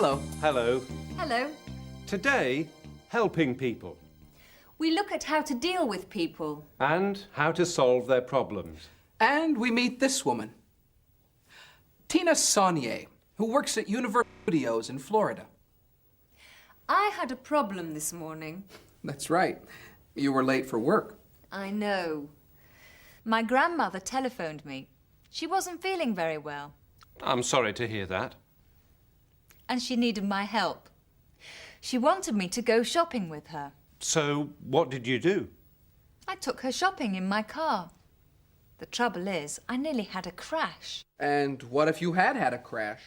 Hello. Hello. Hello. Today, helping people We look at how to deal with people. and how to solve their problems. And we meet this woman, Tina Saunier, who works at Universal Studios in Florida. I had a problem this morning. That's right. You were late for work. I know. My grandmother telephoned me. She wasn't feeling very well, I'm sorry to hear that. and she needed my help. She wanted me to go shopping with her. So, what did you do? I took her shopping in my car. The trouble is, I nearly had a crash. And what if you had had a crash?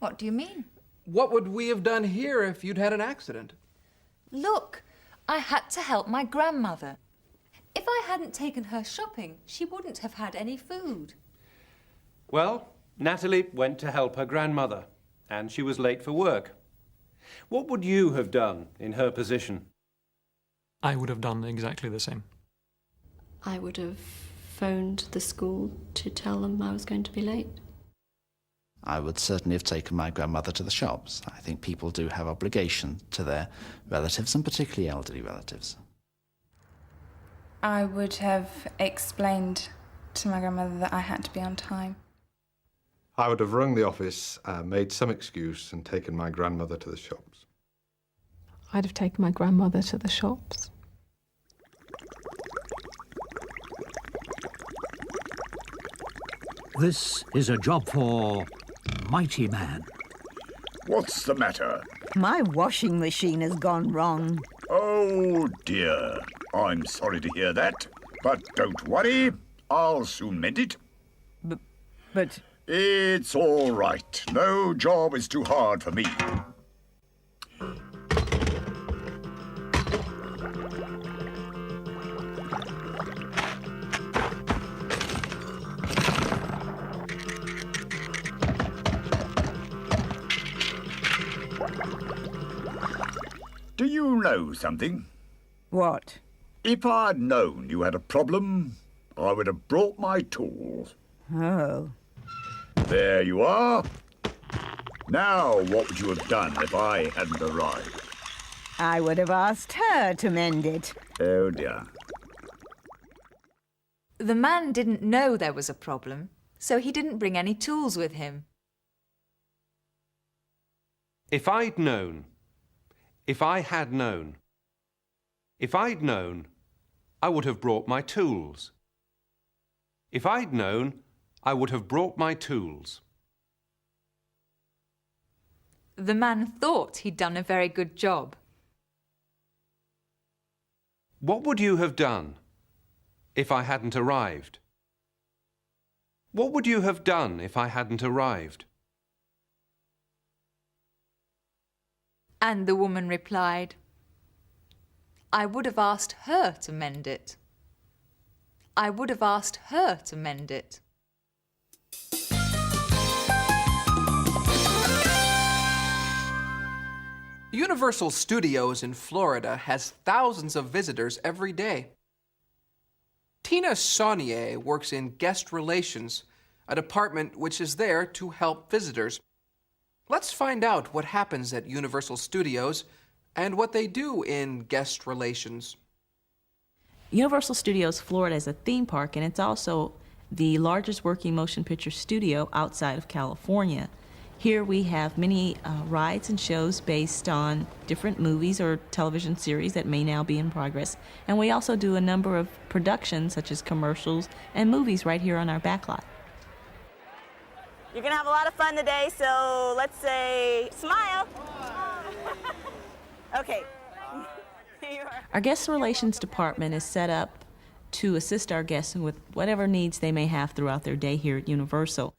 What do you mean? What would we have done here if you'd had an accident? Look, I had to help my grandmother. If I hadn't taken her shopping, she wouldn't have had any food. Well, Natalie went to help her grandmother, and she was late for work. What would you have done in her position? I would have done exactly the same. I would have phoned the school to tell them I was going to be late. I would certainly have taken my grandmother to the shops. I think people do have obligation to their relatives, and particularly elderly relatives. I would have explained to my grandmother that I had to be on time. I would have rung the office, made some excuse and taken my grandmother to the shops. I'd have taken my grandmother to the shops. This is a job for mighty man. What's the matter? My washing machine has gone wrong. Oh, dear. I'm sorry to hear that. But don't worry. I'll soon mend it. But... It's all right. No job is too hard for me. Do you know something? What? If I'd known you had a problem, I would have brought my tools. Oh. There you are. Now, what would you have done if I hadn't arrived? I would have asked her to mend it. Oh, dear. The man didn't know there was a problem, so he didn't bring any tools with him. If I'd known. If I had known. If I'd known, I would have brought my tools. If I'd known, I would have brought my tools. The man thought he'd done a very good job. What would you have done if I hadn't arrived? What would you have done if I hadn't arrived? And the woman replied, I would have asked her to mend it. I would have asked her to mend it. Universal Studios in Florida has thousands of visitors every day. Tina Saunier works in guest relations, a department which is there to help visitors. Let's find out what happens at Universal Studios and what they do in guest relations. Universal Studios Florida is a theme park, and it's also the largest working motion picture studio outside of California. Here we have many rides and shows based on different movies or television series that may now be in progress. And we also do a number of productions such as commercials and movies right here on our backlot. You're gonna have a lot of fun today, so let's say smile. Okay. Here you are. Our guest relations department is set up to assist our guests with whatever needs they may have throughout their day here at Universal.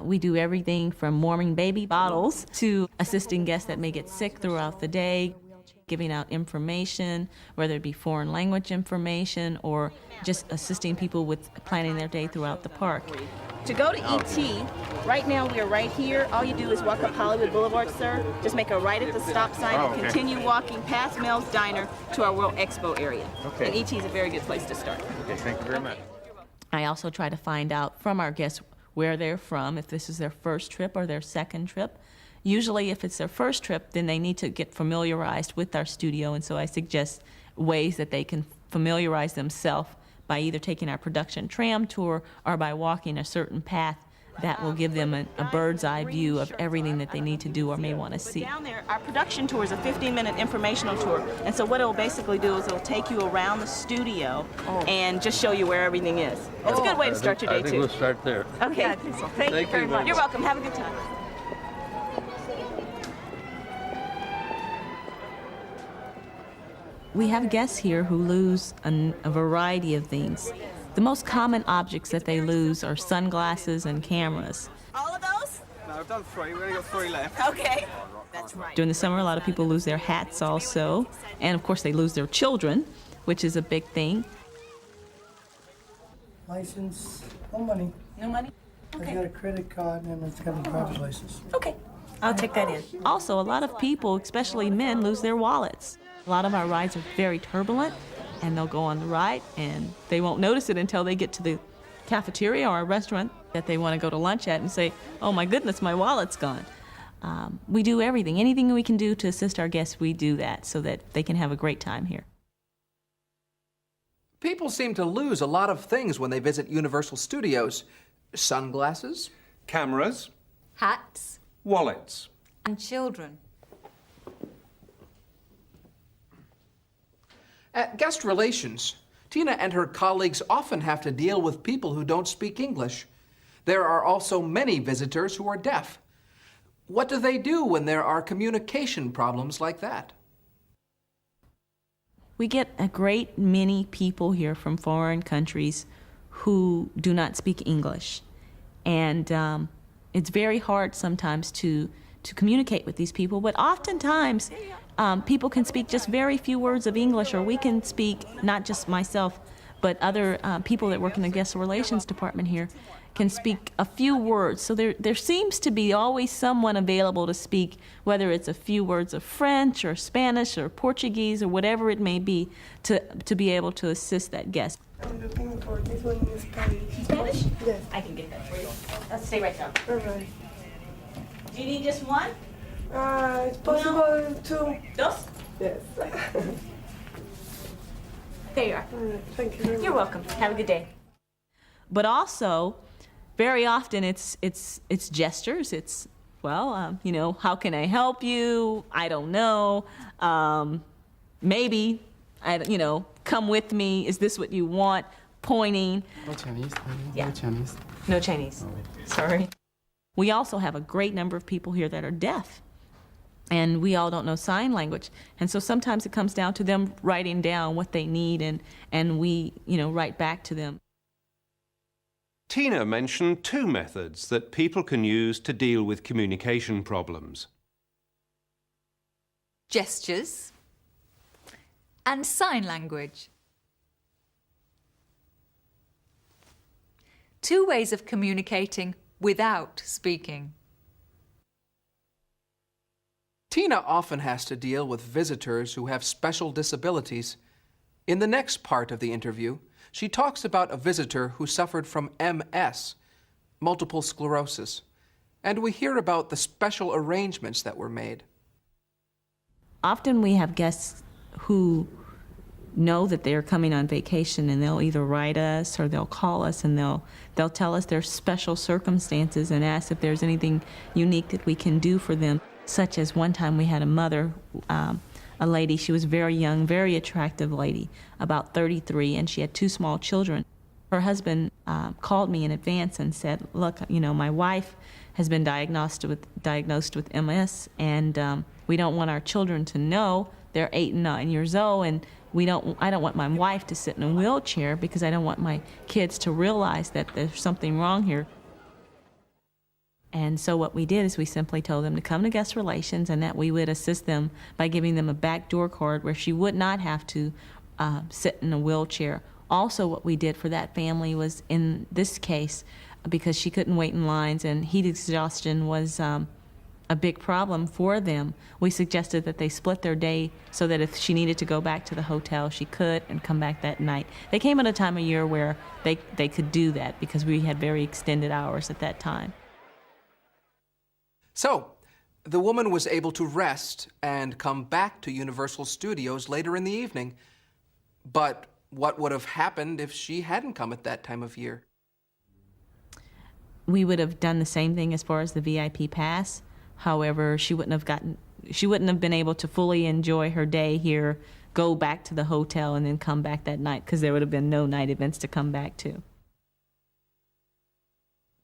We do everything from warming baby bottles to assisting guests that may get sick throughout the day, giving out information, whether it be foreign language information or just assisting people with planning their day throughout the park. To go to ET, right now we are right here. All you do is walk up Hollywood Boulevard, sir. Just make a right at the stop sign and continue walking past Mel's Diner to our World Expo area. Okay. And ET is a very good place to start. Okay, thank you very much. I also try to find out from our guests where they're from, if this is their first trip or their second trip, Usually if it's their first trip, then they need to get familiarized with our studio, and so I suggest ways that they can familiarize themselves by either taking our production tram tour or by walking a certain path that will give them a bird's eye view of everything that they need to do or may want to see. Down there, our production tour is a 15-minute informational tour, and so what it'll basically do is it'll take you around the studio and just show you where everything is. It's a good way to start your day, too. I think we'll start there. Okay, yeah, I think so. Thank you very much. You're welcome. Have a good time. We have guests here who lose a variety of things. The most common objects that they lose are sunglasses and cameras. All of those? No, I've done 3. We've only got 3 left. Okay. That's right. During the summer, a lot of people lose their hats also. And of course, they lose their children, which is a big thing. License, no money. No money? Okay. I got a credit card and it's got a driver's license. Okay. I'll take that in. Also, a lot of people, especially men, lose their wallets. A lot of our rides are very turbulent, and they'll go on the ride, and they won't notice it until they get to the cafeteria or a restaurant that they want to go to lunch at and say, oh my goodness, my wallet's gone. We do everything. Anything we can do to assist our guests, we do that so that they can have a great time here. People seem to lose a lot of things when they visit Universal Studios. Sunglasses, Cameras, Hats, wallets. and children. At guest relations, Tina and her colleagues often have to deal with people who don't speak English. There are also many visitors who are deaf. What do they do when there are communication problems like that? We get a great many people here from foreign countries who do not speak English. And it's very hard sometimes to communicate with these people, but oftentimes people can speak just very few words of English, or we can speak, not just myself, but other people that work in the guest relations department here can speak a few words. So there seems to be always someone available to speak, whether it's a few words of French or Spanish or Portuguese or whatever it may be, to be able to assist that guest. I'm looking for this one in Spanish. Spanish? Yes. I can get that for you. Let's stay right there. All right. Do you need just one? It's possible two. Dos? Yes. There you are. Thank you very much. You're welcome. Have a good day. But also, very often it's gestures. It's, well, how can I help you? I don't know. Maybe, come with me. Is this what you want? Pointing. No Chinese. Yeah. No Chinese. No Chinese. Sorry. We also have a great number of people here that are deaf, and we all don't know sign language. And so sometimes it comes down to them writing down what they need, and we, write back to them. Tina mentioned 2 methods that people can use to deal with communication problems. Gestures and sign language. 2 ways of communicating without speaking. Tina often has to deal with visitors who have special disabilities. In the next part of the interview, she talks about a visitor who suffered from MS, multiple sclerosis, and we hear about the special arrangements that were made. Often we have guests who know that they're coming on vacation, and they'll either write us or they'll call us, and they'll tell us their special circumstances and ask if there's anything unique that we can do for them. Such as one time we had a mother, a lady, she was very young, very attractive lady, about 33, and she had 2 small children. Her husband called me in advance and said, look, my wife has been diagnosed with MS, and we don't want our children to know. They're 8 and 9 years old, and I don't want my wife to sit in a wheelchair because I don't want my kids to realize that there's something wrong here. And so what we did is we simply told them to come to guest relations, and that we would assist them by giving them a backdoor card where she would not have to sit in a wheelchair. Also, what we did for that family was, in this case, because she couldn't wait in lines and heat exhaustion was a big problem for them, we suggested that they split their day so that if she needed to go back to the hotel, she could and come back that night. They came at a time of year where they could do that because we had very extended hours at that time. So, The woman was able to rest and come back to Universal Studios later in the evening. But what would have happened if she hadn't come at that time of year? We would have done the same thing as far as the VIP pass. However, she wouldn't have been able to fully enjoy her day here, go back to the hotel, and then come back that night, because there would have been no night events to come back to.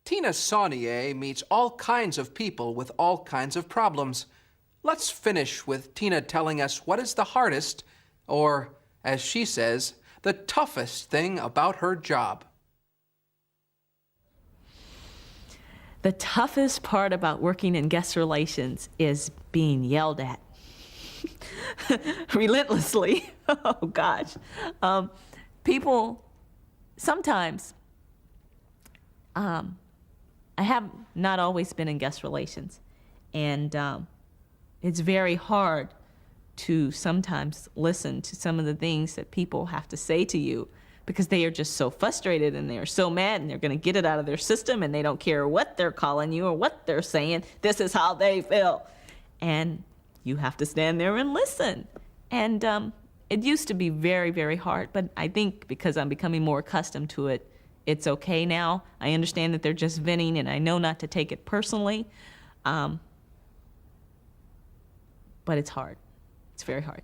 Tina Saunier meets all kinds of people with all kinds of problems. Let's finish with Tina telling us what is the hardest, or, as she says, the toughest thing about her job. The toughest part about working in guest relations is being yelled at. Relentlessly. Oh, gosh. People, sometimes, I have not always been in guest relations, and it's very hard to sometimes listen to some of the things that people have to say to you, because they are just so frustrated and they're so mad and they're going to get it out of their system, and they don't care what they're calling you or what they're saying. This is how they feel. And you have to stand there and listen. And it used to be very, very hard, but I think because I'm becoming more accustomed to it, it's okay now. I understand that they're just venting, and I know not to take it personally. But it's hard. It's very hard.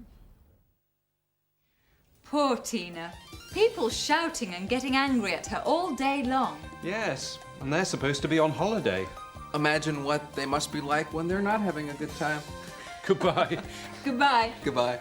Poor Tina. People shouting and getting angry at her all day long. Yes, and they're supposed to be on holiday. Imagine what they must be like when they're not having a good time. Goodbye. Goodbye. Goodbye.